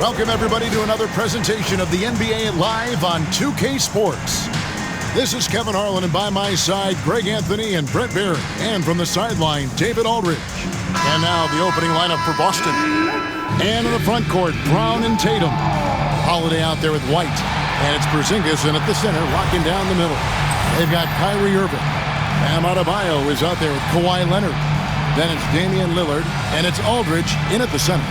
Welcome, everybody, to another presentation of the NBA Live on 2K Sports. This is Kevin Harlan, and by my side, Greg Anthony and Brent Barry. And from the sideline, David Aldridge. And now the opening lineup for Boston. And in the front court, Brown and Tatum. Holiday out there with White. And it's Porzingis in at the center, locking down the middle. They've got Kyrie Irving. Bam Adebayo is out there with Kawhi Leonard. Then it's Damian Lillard, and it's Aldridge in at the center.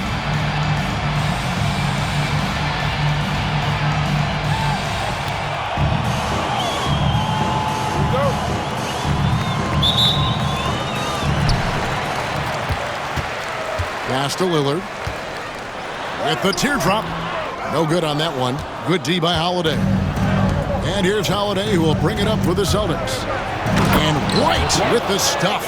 Pass to Lillard. With the teardrop. No good on that one. Good D by Holiday. And here's Holiday, who will bring it up for the Celtics. And White with the stuff.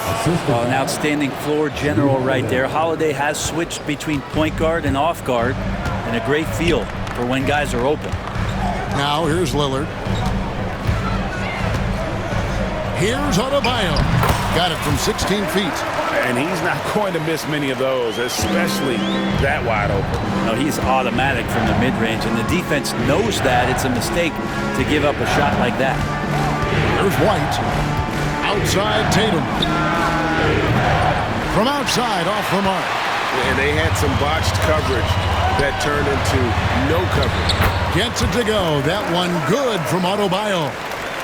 Well, an outstanding floor general right there. Holiday has switched between point guard and off guard. And a great feel for when guys are open. Now here's Lillard. Here's Adebayo. Got it from 16 feet. And he's not going to miss many of those, especially that wide open. No, he's automatic from the mid-range, and the defense knows that it's a mistake to give up a shot like that. There's White. Outside Tatum. From outside, off the mark. And they had some botched coverage that turned into no coverage. Gets it to go. That one good from Adebayo.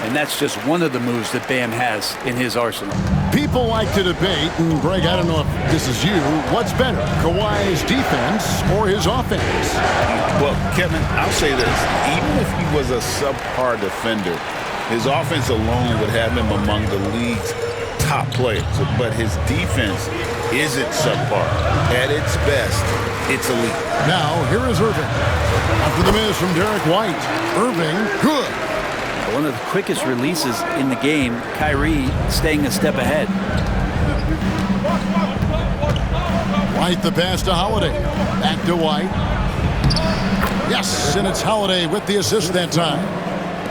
And that's just one of the moves that Bam has in his arsenal. People like to debate, and Greg, I don't know if this is you, what's better, Kawhi's defense or his offense? Well, Kevin, I'll say this. Even if he was a subpar defender, his offense alone would have him among the league's top players. But his defense isn't subpar. At its best, it's elite. Now, here is Irving. After the miss from Derek White. Irving, good. One of the quickest releases in the game, Kyrie staying a step ahead. White the pass to Holiday. Back to White. Yes, and it's Holiday with the assist that time.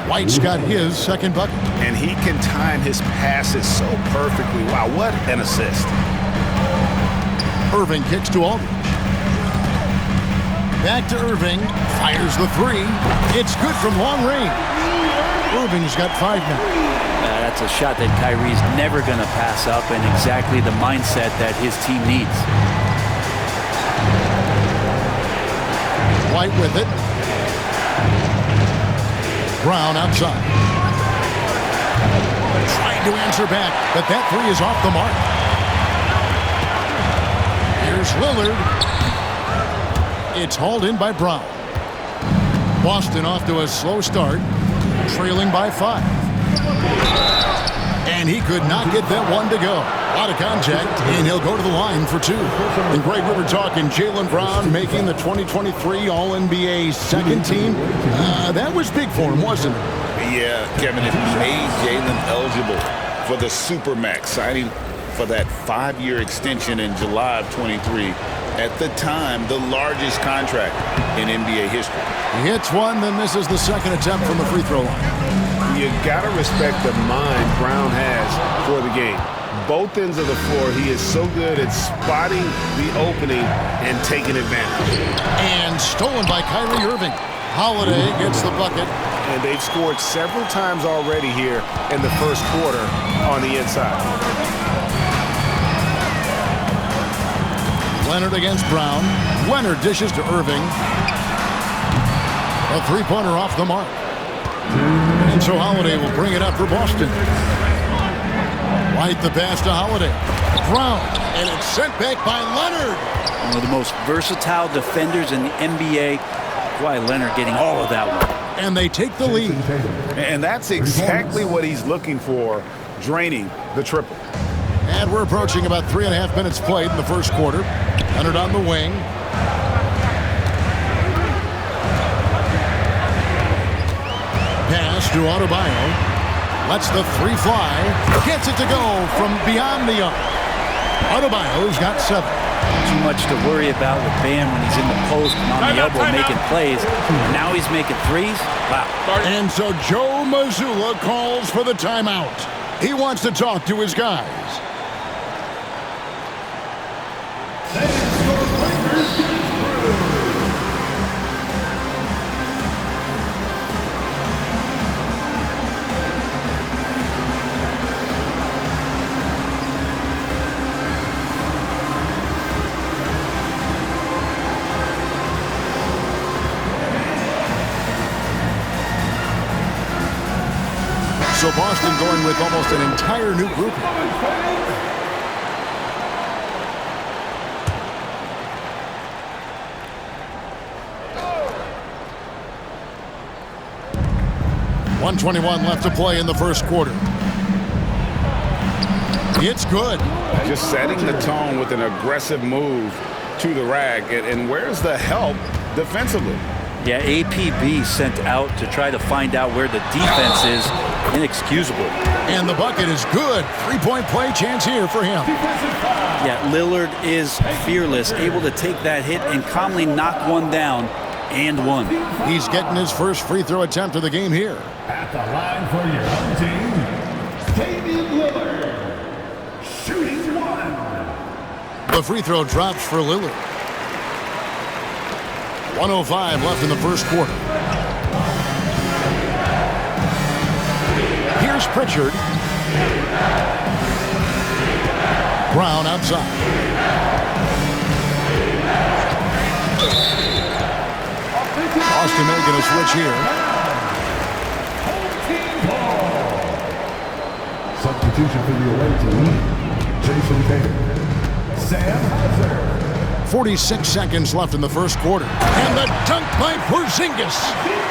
White's got his second bucket. And he can time his passes so perfectly. Wow, what an assist. Irving kicks to Aldridge. Back to Irving. Fires the three. It's good from long range. Irving's got 5 now. That's a shot that Kyrie's never going to pass up, and exactly the mindset that his team needs. White with it. Brown outside. Trying to answer back, but that three is off the mark. Here's Lillard. It's hauled in by Brown. Boston off to a slow start. Trailing by 5. And he could not get that one to go. Out of contact, and he'll go to the line for 2. And Greg, we were talking Jaylen Brown making the 2023 All-NBA second team. That was big for him, wasn't it? Yeah, Kevin, it made Jaylen eligible for the Supermax, signing for that 5-year extension in July of 23. At the time, the largest contract in NBA history. He hits one, then misses the second attempt from the free throw line. You got to respect the mind Brown has for the game. Both ends of the floor, he is so good at spotting the opening and taking advantage. And stolen by Kyrie Irving. Holiday gets the bucket. And they've scored several times already here in the first quarter on the inside. Leonard against Brown. Leonard dishes to Irving. A three-pointer off the mark. And so Holiday will bring it up for Boston. White the pass to Holiday. Brown. And it's sent back by Leonard. One of the most versatile defenders in the NBA. Kawhi Leonard getting all of that one. And they take the lead. And that's exactly what he's looking for, draining the triple. And we're approaching about 3.5 minutes played in the first quarter. Leonard on the wing. Pass to Adebayo. Lets the three fly. Gets it to go from beyond the arc. Adebayo's got 7. Too much to worry about with Bam when he's in the post and on the elbow making plays. Now he's making threes. Wow. And so Joe Mazzulla calls for the timeout. He wants to talk to his guys. going with almost an entire new group. .121 left to play in the first quarter. It's good. Just setting the tone with an aggressive move to the rag. And where's the help defensively? Yeah, APB sent out to try to find out where the defense is. Inexcusable. And the bucket is good. Three-point play chance here for him. Yeah, Lillard is fearless, able to take that hit and calmly knock one down and one. He's getting his first free throw attempt of the game here. At the line for your home team, Damian Lillard, shooting one. The free throw drops for Lillard. 1:05 left in the first quarter. Here's Pritchard. Brown outside. Austin making a switch here. Substitution for the away team, Jason Tatum. Sam Hauser. 46 seconds left in the first quarter. And the dunk by Porzingis.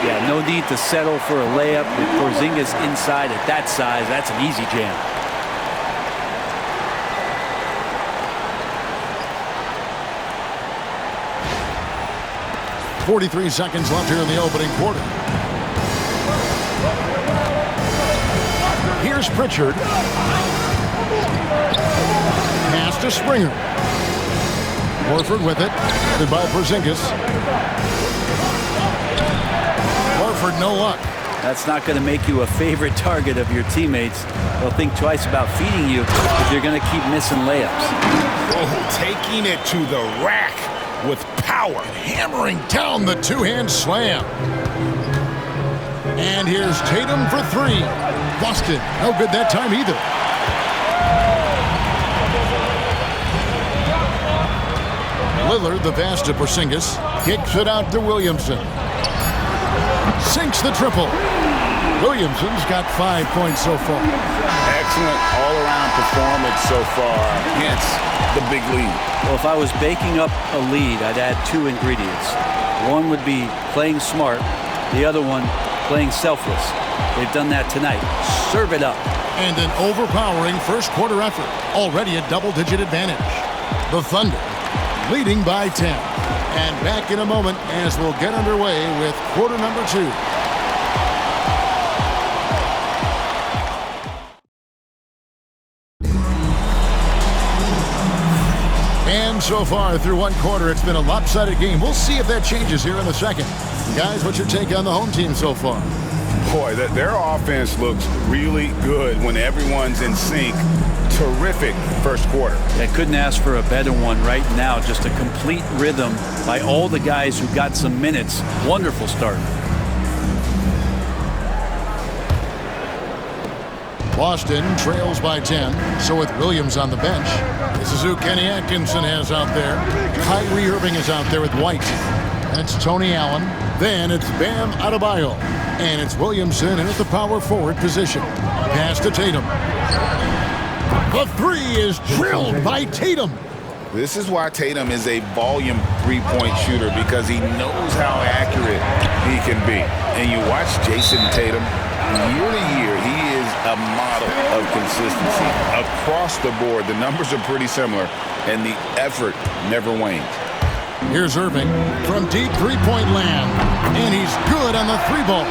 Yeah, no need to settle for a layup with Porzingis inside at that size. That's an easy jam. .43 seconds left here in the opening quarter. Here's Pritchard. Pass to Springer. Horford with it. Good by Porzingis. Horford, no luck. That's not going to make you a favorite target of your teammates. They'll think twice about feeding you if you're going to keep missing layups. Oh, taking it to the rack with power. Hammering down the two-hand slam. And here's Tatum for three. Boston, no good that time either. Lillard, the pass to Porzingis, kicks it out to Williamson. Sinks the triple. Williamson's got 5 points so far. Excellent all-around performance so far, hence the big lead. Well, if I was baking up a lead, I'd add two ingredients. One would be playing smart. The other one, playing selfless. They've done that tonight. Serve it up. And an overpowering first quarter effort. Already a double-digit advantage. The Thunder leading by 10. And back in a moment as we'll get underway with quarter number 2. And so far through one quarter, it's been a lopsided game. We'll see if that changes here in the second. Guys, what's your take on the home team so far? Boy, their offense looks really good when everyone's in sync. Terrific first quarter. I couldn't ask for a better one right now. Just a complete rhythm by all the guys who got some minutes. Wonderful start. Boston trails by 10. So with Williams on the bench. This is who Kenny Atkinson has out there. Kyrie Irving is out there with White. That's Tony Allen. Then it's Bam Adebayo. And it's Williamson in at the power forward position. Pass to Tatum. The three is drilled by Tatum. This is why Tatum is a volume three-point shooter, because he knows how accurate he can be. And you watch Jason Tatum, year to year, he is a model of consistency. Across the board, the numbers are pretty similar, and the effort never wanes. Here's Irving from deep three-point land. And he's good on the three ball.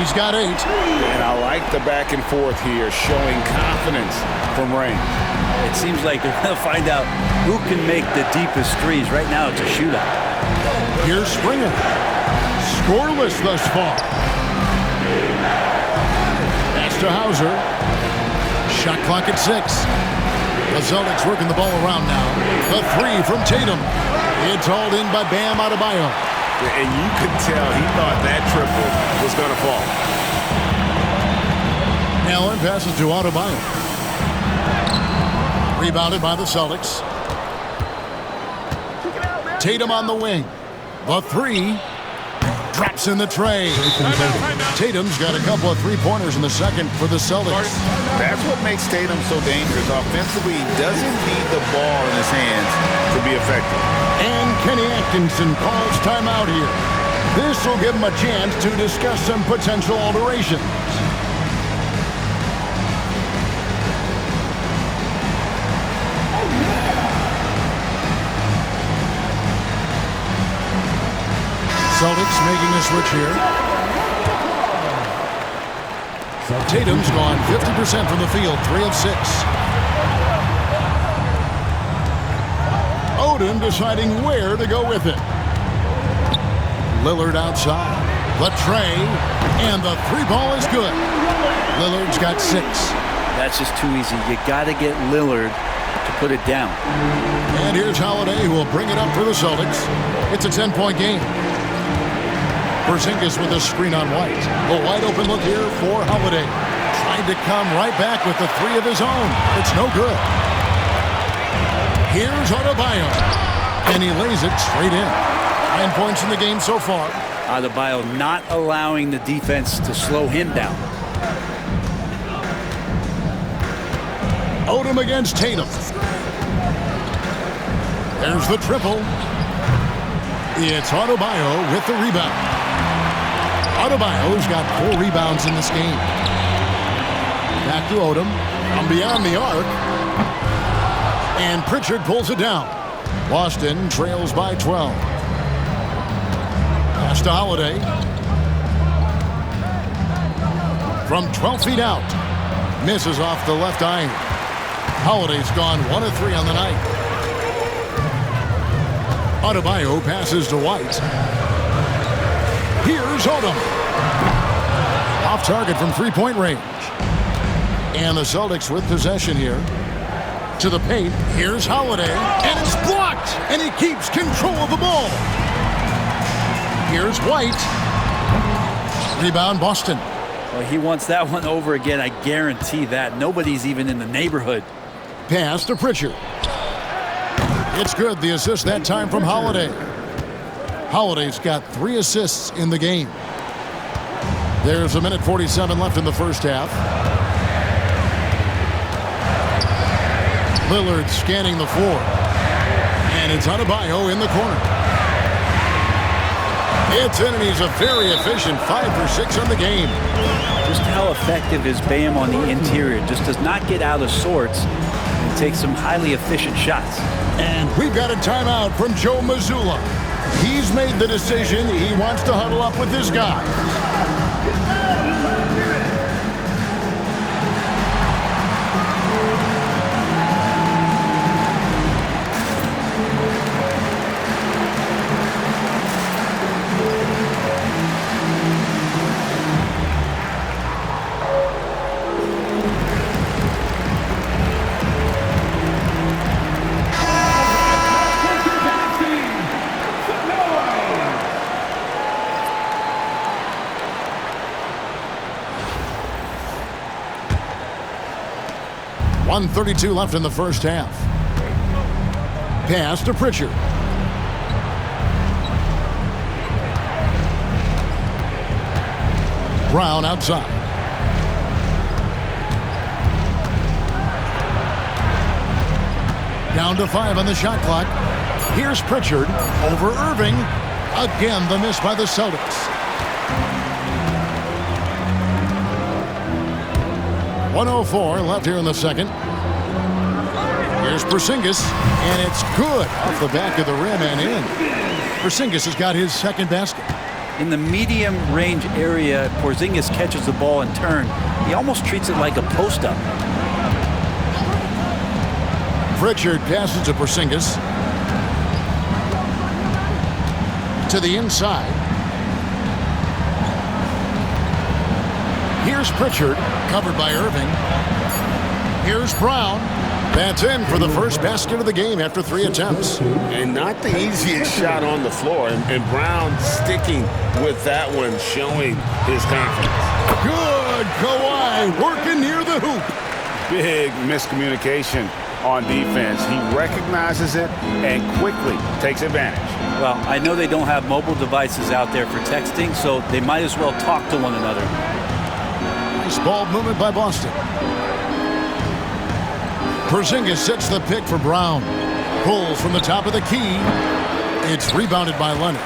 He's got 8. And I like the back and forth here, showing confidence from range. It seems like they're going to find out who can make the deepest threes. Right now, it's a shootout. Here's Springer. Scoreless thus far. That's to Hauser. Shot clock at 6. The Celtics working the ball around now. The three from Tatum. It's hauled in by Bam Adebayo. And you could tell he thought that triple was going to fall. Allen passes to Adebayo. Rebounded by the Celtics. Tatum on the wing. The three. Drops in the tray. Tatum's got a couple of three-pointers in the second for the Celtics. That's what makes Tatum so dangerous. Offensively, he doesn't need the ball in his hands to be effective. And Kenny Atkinson calls timeout here. This will give him a chance to discuss some potential alterations. Celtics making a switch here. Tatum's gone 50% from the field, 3 of 6. Odom deciding where to go with it. Lillard outside. The tray, and the three ball is good. Lillard's got 6. That's just too easy. You got to get Lillard to put it down. And here's Holiday, who will bring it up for the Celtics. It's a 10-point game. Porzingis with a screen on White. A wide open look here for Holiday. Trying to come right back with the 3 of his own. It's no good. Here's Adebayo. And he lays it straight in. 9 points in the game so far. Adebayo not allowing the defense to slow him down. Odom against Tatum. There's the triple. It's Adebayo with the rebound. Adebayo's got 4 rebounds in this game. Back to Odom from beyond the arc. And Pritchard pulls it down. Boston trails by 12. Pass to Holiday. From 12 feet out. Misses off the left iron. Holiday's gone 1 of 3 on the night. Adebayo passes to White. Here's Odom. Off target from three-point range. And the Celtics with possession here. To the paint. Here's Holiday. And it's blocked. And he keeps control of the ball. Here's White. Rebound Boston. Well, he wants that one over again. I guarantee that. Nobody's even in the neighborhood. Pass to Pritchard. It's good. The assist that time from Holiday. Holiday's got 3 assists in the game. There's 1:47 left in the first half. Lillard scanning the floor. And it's Adebayo in the corner. It's in, and he's a very efficient 5 for 6 on the game. Just how effective is Bam on the interior? Just does not get out of sorts and take some highly efficient shots. And we've got a timeout from Joe Mazzulla. He's made the decision. He wants to huddle up with his guys. .132 left in the first half. Pass to Pritchard. Brown outside. Down to 5 on the shot clock. Here's Pritchard over Irving. Again, the miss by the Celtics. 1:04 left here in the second. Here's Porzingis, and it's good off the back of the rim and in. Porzingis has got his second basket. In the medium range area, Porzingis catches the ball and turn. He almost treats it like a post-up. Pritchard passes to Porzingis. To the inside. Here's Pritchard, covered by Irving. Here's Brown. That's in for the first basket of the game after 3 attempts. And not the easiest shot on the floor. And Brown sticking with that one, showing his confidence. Good, Kawhi working near the hoop. Big miscommunication on defense. He recognizes it and quickly takes advantage. Well, I know they don't have mobile devices out there for texting, so they might as well talk to one another. Nice ball movement by Boston. Porzingis sets the pick for Brown. Pulls from the top of the key. It's rebounded by Leonard.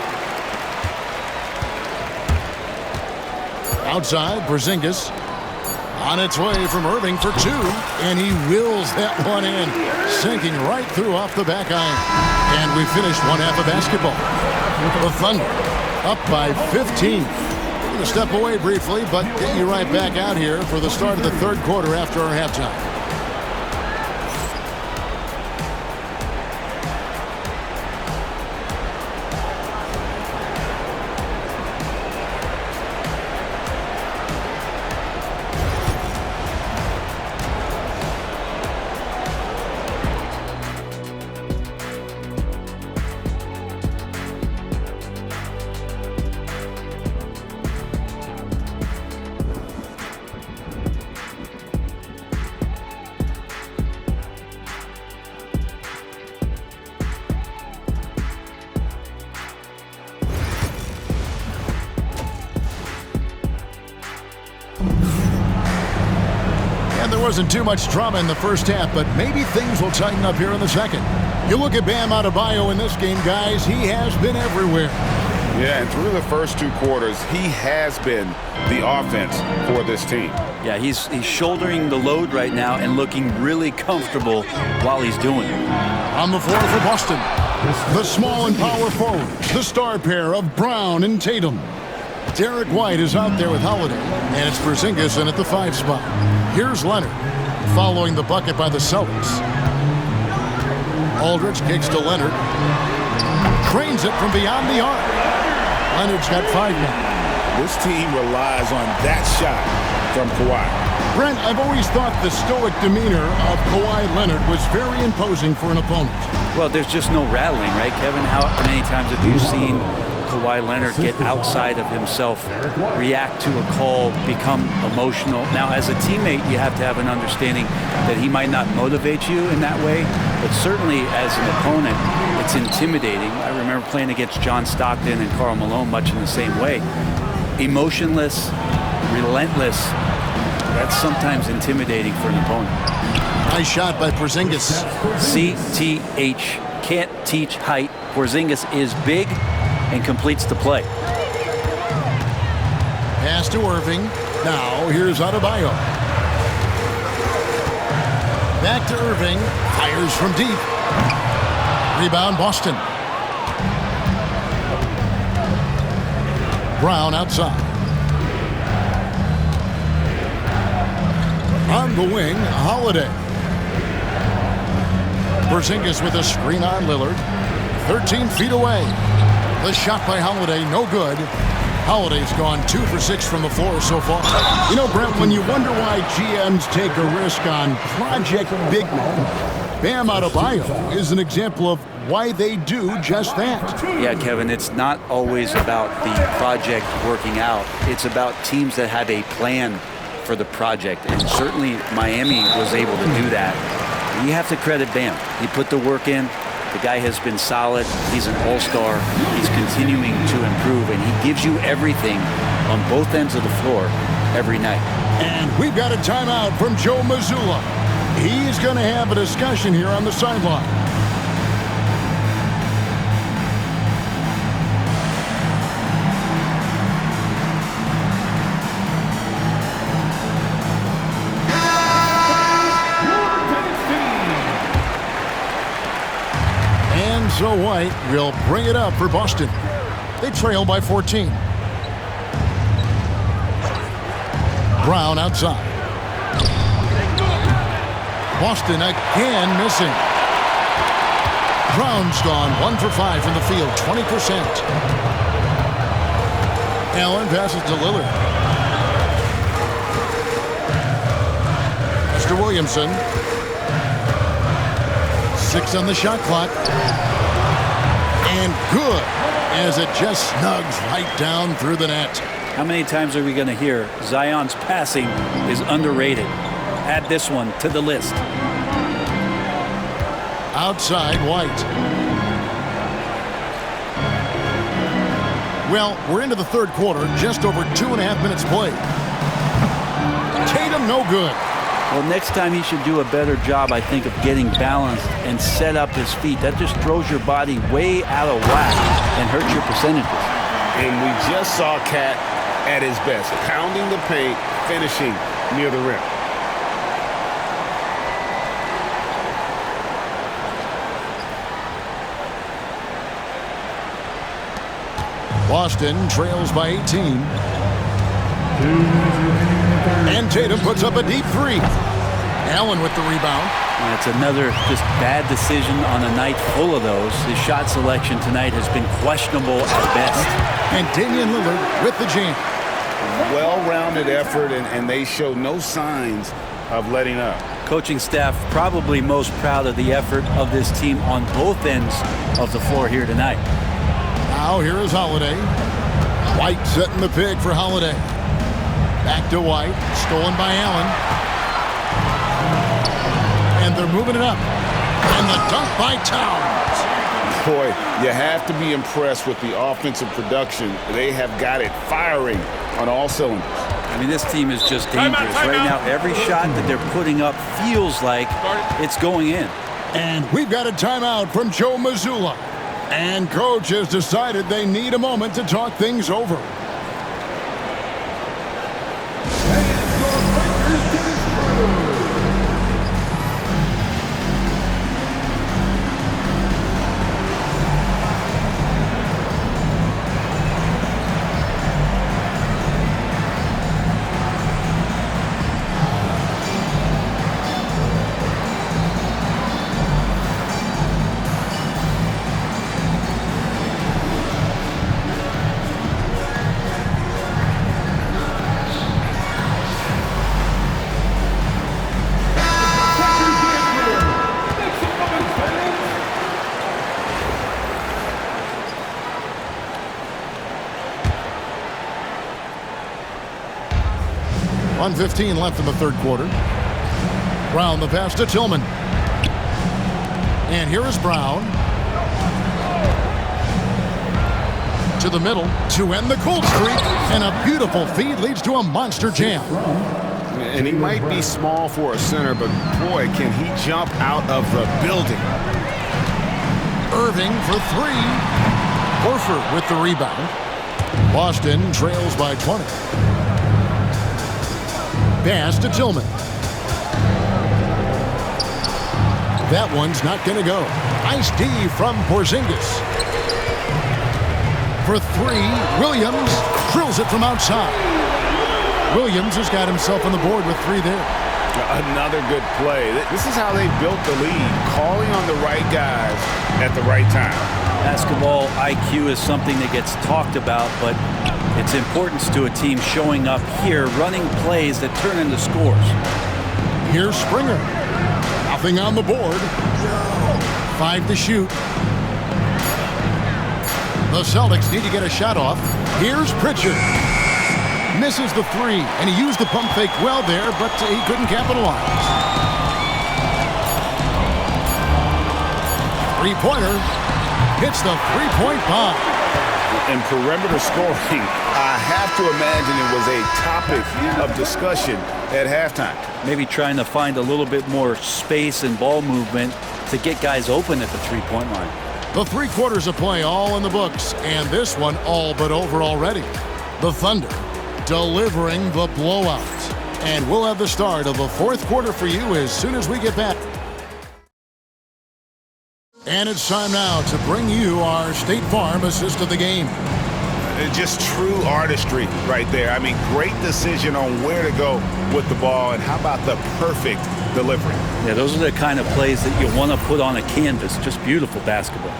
Outside, Porzingis. On its way from Irving for two. And he wills that one in. Sinking right through off the back iron. And we finished one half of basketball. The Thunder up by 15. We're going to step away briefly, but get you right back out here for the start of the third quarter after our halftime. There wasn't too much drama in the first half, but maybe things will tighten up here in the second. You look at Bam Adebayo in this game, guys, he has been everywhere. Yeah, and through the first two quarters, he has been the offense for this team. Yeah, he's shouldering the load right now and looking really comfortable while he's doing it. On the floor for Boston, the small and power forward, the star pair of Brown and Tatum. Derek White is out there with Holiday, and it's Porzingis in at the 5 spot. Here's Leonard, following the bucket by the Celtics. Aldridge kicks to Leonard. Trains it from beyond the arc. Leonard's got 5 now. This team relies on that shot from Kawhi. Brent, I've always thought the stoic demeanor of Kawhi Leonard was very imposing for an opponent. Well, there's just no rattling, right, Kevin? How many times have you seen Kawhi Leonard get outside of himself, react to a call, become emotional? Now, as a teammate, you have to have an understanding that he might not motivate you in that way, but certainly as an opponent, it's intimidating. I remember playing against John Stockton and Karl Malone much in the same way. Emotionless, relentless, that's sometimes intimidating for an opponent. Nice shot by Porzingis. CTH, can't teach height. Porzingis is big and completes the play. Pass to Irving. Now here's Adebayo. Back to Irving. Fires from deep. Rebound Boston. Brown outside. On the wing, Holiday. Porzingis with a screen on Lillard. 13 feet away. The shot by Holiday, no good. Holiday's gone 2 for 6 from the floor so far. You know, Brent, when you wonder why GMs take a risk on project big men, Bam Adebayo is an example of why they do just that. Yeah, Kevin, it's not always about the project working out. It's about teams that have a plan for the project, and certainly Miami was able to do that. You have to credit Bam. He put the work in. The guy has been solid. He's an all-star. He's continuing to improve, and he gives you everything on both ends of the floor every night. And we've got a timeout from Joe Mazzulla. He's going to have a discussion here on the sideline. So White will bring it up for Boston. They trail by 14. Brown outside. Boston again missing. Brown's gone 1 for 5 from the field, 20%. Allen passes to Lillard. Mr. Williamson. 6 on the shot clock. And good, as it just snugs right down through the net. How many times are we going to hear Zion's passing is underrated? Add this one to the list. Outside, White. Well, we're into the third quarter, just over 2.5 minutes played. Tatum, no good. Well, next time he should do a better job, I think, of getting balanced and set up his feet. That just throws your body way out of whack and hurts your percentages. And we just saw Cat at his best, pounding the paint, finishing near the rim. Boston trails by 18. And Tatum puts up a deep three. Allen with the rebound. That's another just bad decision on a night full of those. His shot selection tonight has been questionable at best. And Damian Lillard with the jam. Well-rounded effort, and they show no signs of letting up. Coaching staff probably most proud of the effort of this team on both ends of the floor here tonight. Now here is Holiday. White setting the pick for Holiday. Back to White. Stolen by Allen. And they're moving it up. And the dunk by Towns. Boy, you have to be impressed with the offensive production. They have got it firing on all cylinders. I mean, this team is just dangerous. Right now, every shot that they're putting up feels like it's going in. And we've got a timeout from Joe Mazzulla. And coach has decided they need a moment to talk things over. .1:15 left in the third quarter. Brown the pass to Tillman. And here is Brown. To the middle to end the cold streak. And a beautiful feed leads to a monster jam. And he might be small for a center, but boy, can he jump out of the building. Irving for three. Horford with the rebound. Boston trails by 20. Pass to Tillman. That one's not going to go. Nice D from Porzingis. For three, Williams drills it from outside. Williams has got himself on the board with three there. Another good play. This is how they built the lead, calling on the right guys at the right time. Basketball IQ is something that gets talked about, but its importance to a team showing up here, running plays that turn into scores. Here's Springer. Nothing on the board. 5 to shoot. The Celtics need to get a shot off. Here's Pritchard. Misses the three, and he used the pump fake well there, but he couldn't capitalize. Three-pointer. Hits the three-point bomb. And perimeter scoring, I have to imagine it was a topic of discussion at halftime. Maybe trying to find a little bit more space and ball movement to get guys open at the three-point line. The 3 quarters of play all in the books, and this one all but over already. The Thunder delivering the blowout. And we'll have the start of the fourth quarter for you as soon as we get back. And it's time now to bring you our State Farm assist of the game. Just true artistry right there. I mean, great decision on where to go with the ball, and how about the perfect delivery? Yeah, those are the kind of plays that you want to put on a canvas. Just beautiful basketball.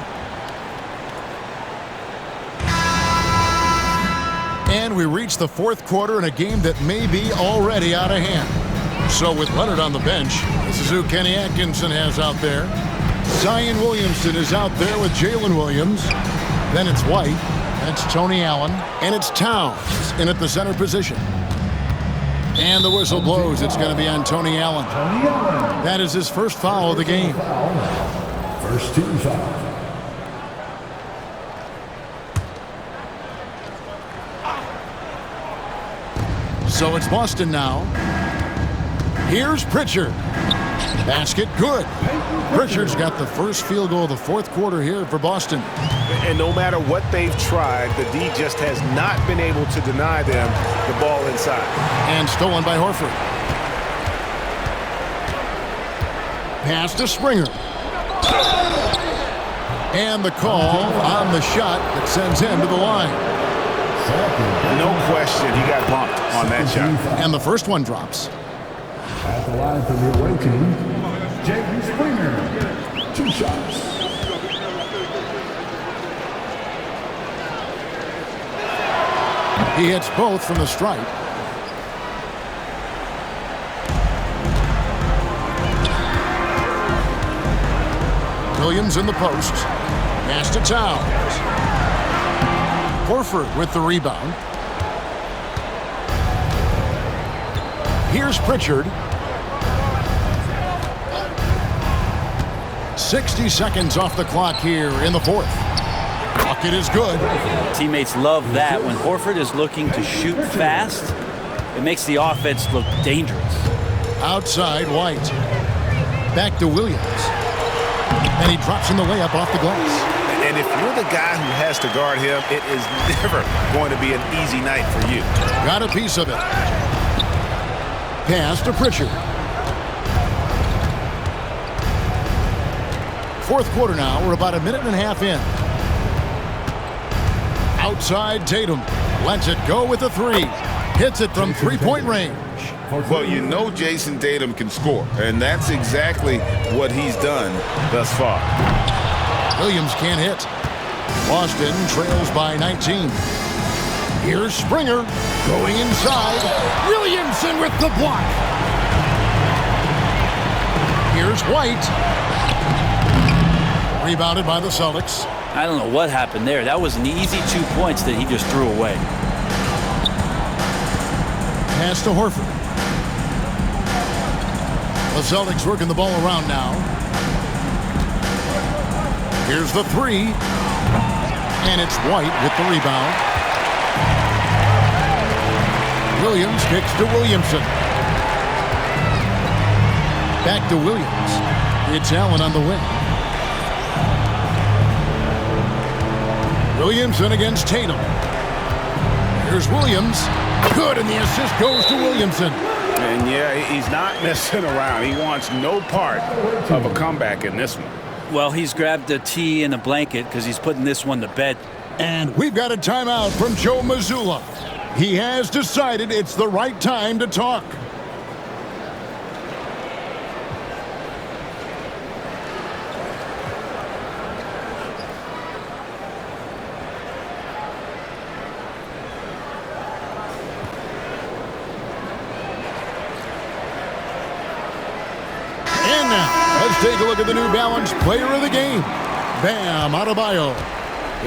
And we reach the fourth quarter in a game that may be already out of hand. So with Leonard on the bench, this is who Kenny Atkinson has out there. Zion Williamson is out there with Jalen Williams. Then it's White. That's Tony Allen. And it's Towns in at the center position. And the whistle blows. It's going to be on Tony Allen. That is his first foul of the game. First team foul. So it's Boston now. Here's Pritchard. Basket good. Pritchard's got the first field goal of the fourth quarter here for Boston. And no matter what they've tried, the D just has not been able to deny them the ball inside. And stolen by Horford. Pass to Springer. And the call on the shot that sends him to the line. No question, he got bumped on that shot. And the first one drops. At the line for the away team, Jaden Springer. 2 shots. He hits both from the stripe. Williams in the post. Pass to Towns. Horford with the rebound. Here's Pritchard. 60 seconds off the clock here in the fourth. Bucket is good. Teammates love that. When Horford is looking to shoot fast, it makes the offense look dangerous. Outside, White. Back to Williams. And he drops in the layup off the glass. And if you're the guy who has to guard him, it is never going to be an easy night for you. Got a piece of it. Pass to Pritchard. Fourth quarter now. We're about a minute and a half in. Outside Tatum. Lets it go with a 3. Hits it from three-point range. Well, you know Jason Tatum can score, and that's exactly what he's done thus far. Williams can't hit. Boston trails by 19. Here's Springer going inside. Williamson with the block. Here's White. Rebounded by the Celtics. I don't know what happened there. That was an easy 2 points that he just threw away. Pass to Horford. The Celtics working the ball around now. Here's the 3. And it's White with the rebound. Williams kicks to Williamson. Back to Williams. It's Allen on the wing. Williamson against Tatum. Here's Williams. Good, and the assist goes to Williamson. And yeah, he's not messing around. He wants no part of a comeback in this one. Well, he's grabbed a tee and a blanket because he's putting this one to bed. And we've got a timeout from Joe Mazzulla. He has decided it's the right time to talk. And now, let's take a look at the New Balance Player of the Game, Bam Adebayo.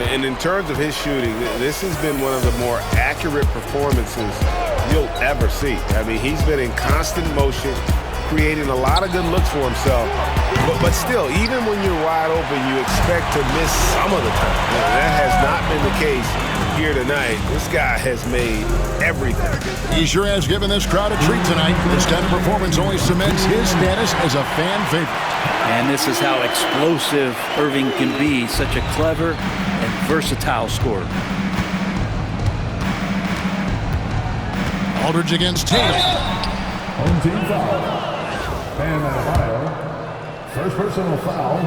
And in terms of his shooting, this has been one of the more accurate performances you'll ever see. I mean, he's been in constant motion, creating a lot of good looks for himself. But still, even when you're wide open, you expect to miss some of the time. That has not been the case here tonight. This guy has made everything. He sure has given this crowd a treat tonight. This kind of performance only cements his status as a fan favorite. And this is how explosive Irving can be. Such a clever and versatile scorer. Aldridge against Tatum. Home team foul. Bam Adebayo. First personal foul.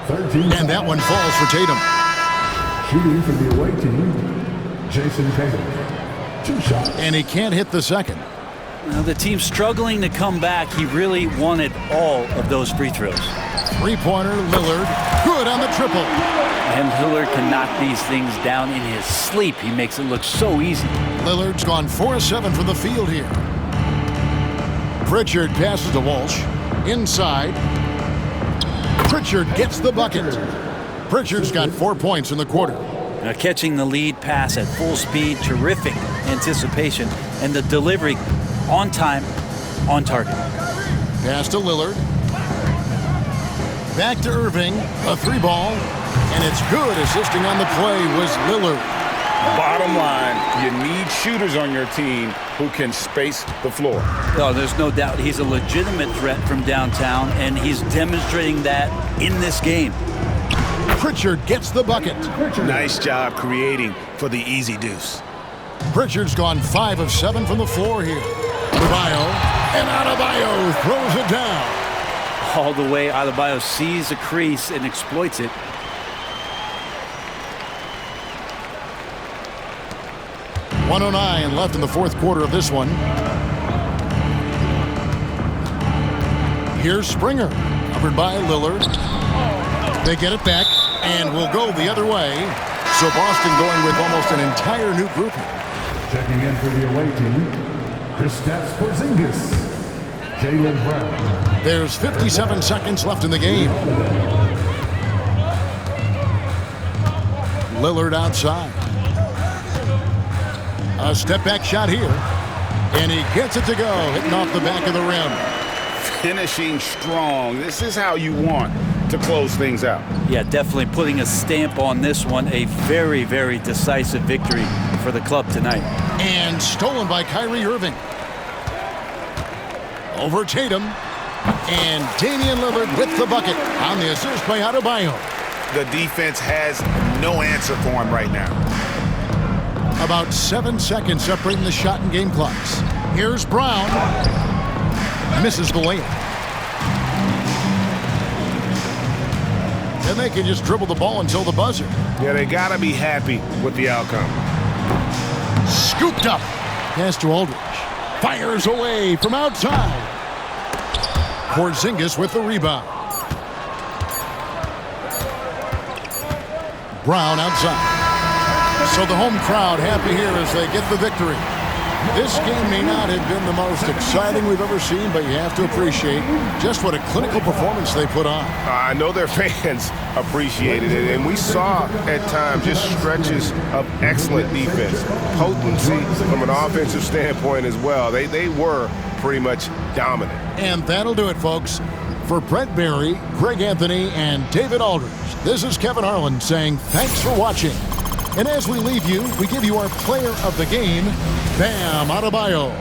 13. And that one falls for Tatum. Shooting for the away team, Jason Tatum. 2 shots. And he can't hit the second. Now, the team's struggling to come back. He really wanted all of those free throws. Three-pointer, Lillard. Good on the triple. And Lillard can knock these things down in his sleep. He makes it look so easy. Lillard's gone 4-7 from the field here. Pritchard passes to Walsh. Inside. Pritchard gets the bucket. Pritchard's got 4 points in the quarter. Now, catching the lead pass at full speed, terrific anticipation, and the delivery on time, on target. Pass to Lillard. Back to Irving. A 3-ball. And it's good. Assisting on the play was Lillard. Bottom line, you need shooters on your team who can space the floor. Oh, there's no doubt he's a legitimate threat from downtown, and he's demonstrating that in this game. Pritchard gets the bucket. Nice job creating for the easy deuce. Pritchard's gone 5 of 7 from the floor here. Adebayo, and Adebayo throws it down. All the way, Adebayo sees a crease and exploits it. .109 left in the fourth quarter of this one. Here's Springer, covered by Lillard. They get it back, and will go the other way. So Boston going with almost an entire new grouping. Checking in for the away team, Kristaps Porzingis, Jaylen Brown. There's 57 seconds left in the game. Lillard outside. A step-back shot here. And he gets it to go, hitting off the back of the rim. Finishing strong. This is how you want to close things out. Yeah, definitely putting a stamp on this one. A very, very decisive victory for the club tonight. And stolen by Kyrie Irving. Over Tatum. And Damian Lillard with the bucket on the assist by Adebayo. The defense has no answer for him right now. About 7 seconds separating the shot and game clocks. Here's Brown. Misses the layup. And they can just dribble the ball until the buzzer. Yeah, they got to be happy with the outcome. Scooped up. Pass to Aldridge. Fires away from outside. Porzingis with the rebound. Brown outside. So the home crowd happy here as they get the victory. This game may not have been the most exciting we've ever seen, but you have to appreciate just what a clinical performance they put on. I know their fans appreciated it, and we saw at times just stretches of excellent defense. Potency from an offensive standpoint as well. They were pretty much dominant. And that'll do it, folks. For Brent Barry, Greg Anthony, and David Aldridge, this is Kevin Harlan saying thanks for watching. And as we leave you, we give you our player of the game, Bam Adebayo.